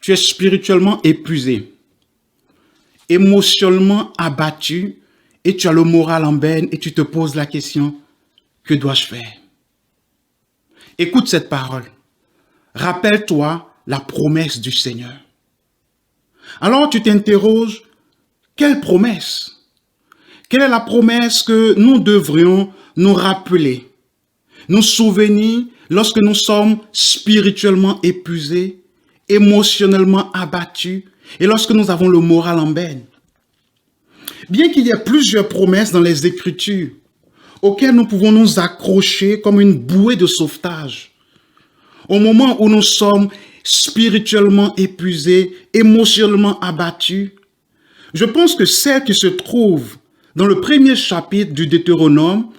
tu es spirituellement épuisé, émotionnellement abattu, et tu as le moral en berne et tu te poses la question, que dois-je faire? Écoute cette parole. Rappelle-toi la promesse du Seigneur. Alors tu t'interroges, quelle promesse? Quelle est la promesse que nous devrions nous rappeler, nous souvenir lorsque nous sommes spirituellement épuisés, émotionnellement abattus et lorsque nous avons le moral en berne? Bien qu'il y ait plusieurs promesses dans les Écritures auxquelles nous pouvons nous accrocher comme une bouée de sauvetage, au moment où nous sommes spirituellement épuisés, émotionnellement abattus, je pense que celle qui se trouve dans le premier chapitre du Deutéronome,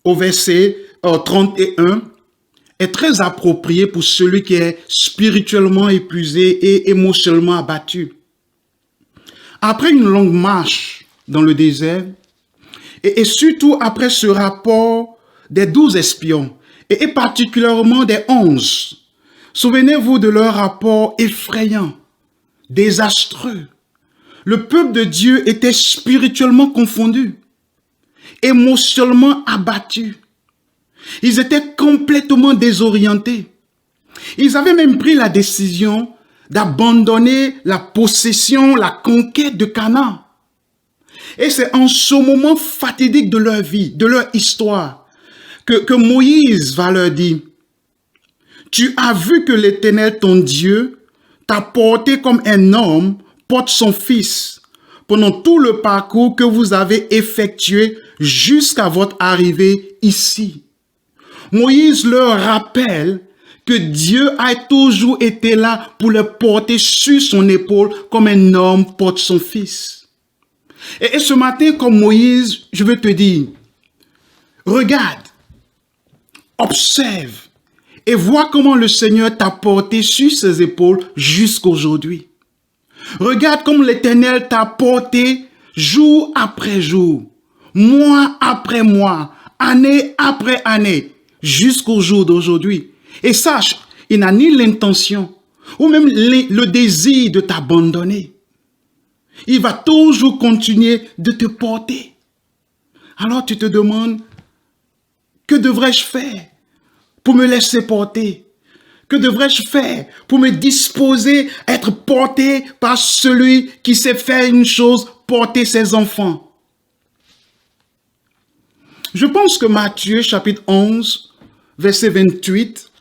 au verset 31, est très appropriée pour celui qui est spirituellement épuisé et émotionnellement abattu. Après une longue marche dans le désert, et surtout après ce rapport des 12 espions, et particulièrement des 11, souvenez-vous de leur rapport effrayant, désastreux. Le peuple de Dieu était spirituellement confondu, émotionnellement abattu. Ils étaient complètement désorientés. Ils avaient même pris la décision d'abandonner la possession, la conquête de Canaan. Et c'est en ce moment fatidique de leur vie, de leur histoire, que Moïse va leur dire, « Tu as vu que l'Éternel, ton Dieu, t'a porté comme un homme porte son fils pendant tout le parcours que vous avez effectué jusqu'à votre arrivée ici. » Moïse leur rappelle que Dieu a toujours été là pour le porter sur son épaule comme un homme porte son fils. Et ce matin, comme Moïse, je veux te dire, regarde, observe et vois comment le Seigneur t'a porté sur ses épaules jusqu'aujourd'hui. Regarde comme l'Éternel t'a porté jour après jour, mois après mois, année après année, jusqu'au jour d'aujourd'hui. Et sache, il n'a ni l'intention ou même le désir de t'abandonner. Il va toujours continuer de te porter. Alors tu te demandes, que devrais-je faire pour me laisser porter? Que devrais-je faire pour me disposer à être porté par celui qui sait faire une chose, porter ses enfants? Je pense que Matthieu chapitre 11, verset 28,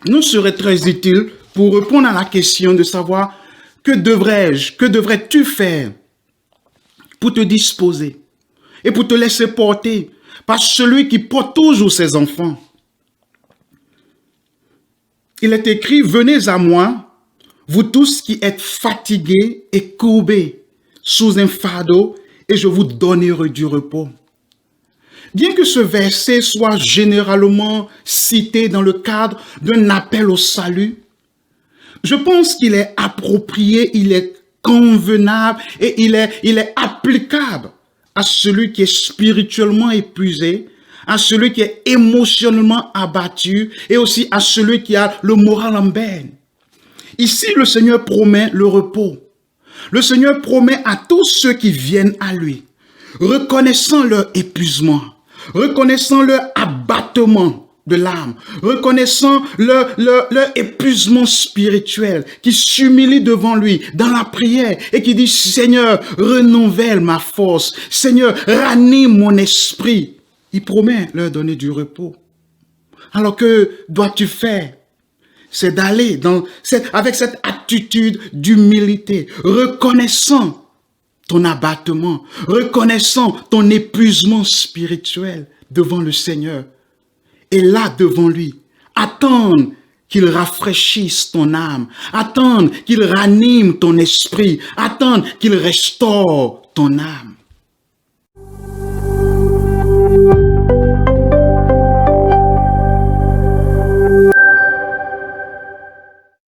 nous serait très utile pour répondre à la question de savoir que devrais-tu faire pour te disposer et pour te laisser porter par celui qui porte toujours ses enfants. Il est écrit, « Venez à moi, vous tous qui êtes fatigués et courbés sous un fardeau, et je vous donnerai du repos. » Bien que ce verset soit généralement cité dans le cadre d'un appel au salut, je pense qu'il est approprié, il est convenable et il est applicable à celui qui est spirituellement épuisé, à celui qui est émotionnellement abattu et aussi à celui qui a le moral en berne. Ici, le Seigneur promet le repos. Le Seigneur promet à tous ceux qui viennent à lui, reconnaissant leur épuisement, reconnaissant leur abattement de l'âme, reconnaissant leur épuisement spirituel, qui s'humilie devant lui dans la prière et qui dit, « Seigneur, renouvelle ma force. Seigneur, ranime mon esprit. » Il promet leur donner du repos. Alors que dois-tu faire? C'est d'aller avec cette attitude d'humilité, reconnaissant ton abattement, reconnaissant ton épuisement spirituel devant le Seigneur. Et là, devant lui, attendre qu'il rafraîchisse ton âme, attendre qu'il ranime ton esprit, attendre qu'il restaure ton âme.